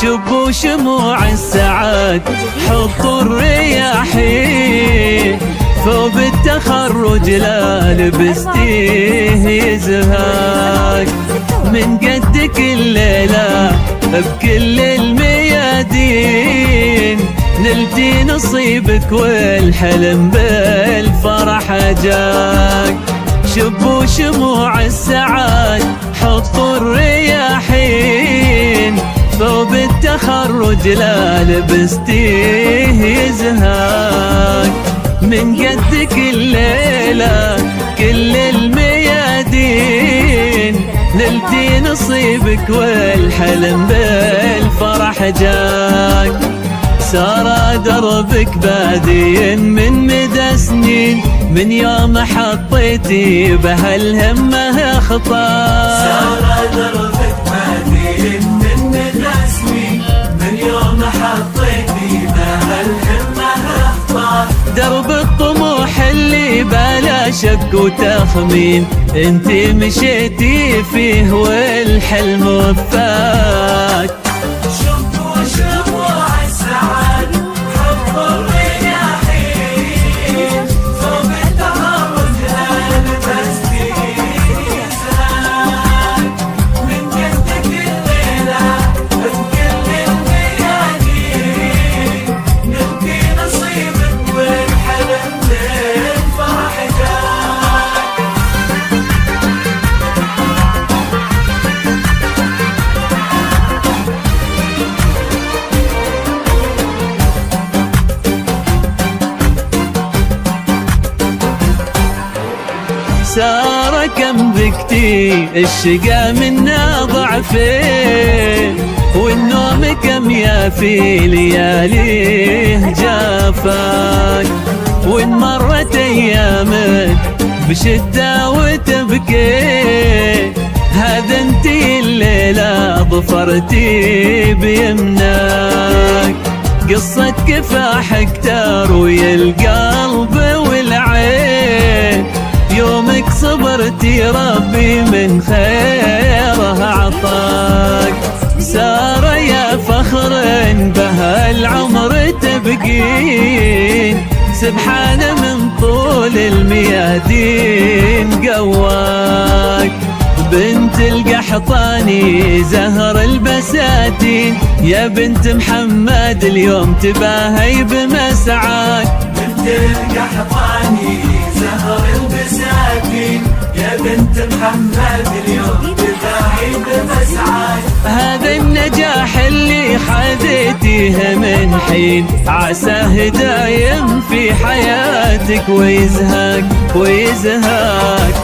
شبوا شموع السعاد حطوا الرياحين، ثوب التخرج لا لبستيه يزهاك. من قدك الليلة بكل الميادين، نلتي نصيبك والحلم بالفرح جاك. شبوا شموع السعاد حطوا الرياحين، ثوب التخرج لا لبستيه يزهاك. من قدك الليلة كل الميادين، نلتي نصيبك والحلم بالفرح جاك. سار دربك بادي من مدى سنين، من يوم حطيتي بهالهمة خطاك. سار دربك بادي من مدى سنين، من يوم حطيتي بهالهمة خطاك. درب الطموح اللي بلا شك وتخمين، انتي مشيتي فيه والحلم وفاك. شبوا شموع السعاد حطوا الرياحين، ثوب التخرج لا لبستيه يزهاك. من قدك الليلة بكل الميادين، نلقي نصيبك والحلم بالفرح جاك. سارة كم ذقتي الشقا منا ضعفين، والنوم كم يا في لياليه جافاك. وإن مرت أيامك بشدة وتبكي، هذا انتي الليلة ظفرتي بيمناك. قصة كفاحك تروي القلب والعين، يومك صبرتي ربي من خيره عطاك. سارة يا فخر بهالعمر تبقين، سبحانه من طول الميادين قواك. بنت القحطاني زهر البساتين، يا بنت محمد اليوم تباهي بمسعاك. بنت القحطاني زهر البساتين، يا بنت محمد اليوم تباهي بمسعاك. هذا النجاح اللي حديتيه من حين، عساه دايم في حياتك ويزهاك ويزهاك.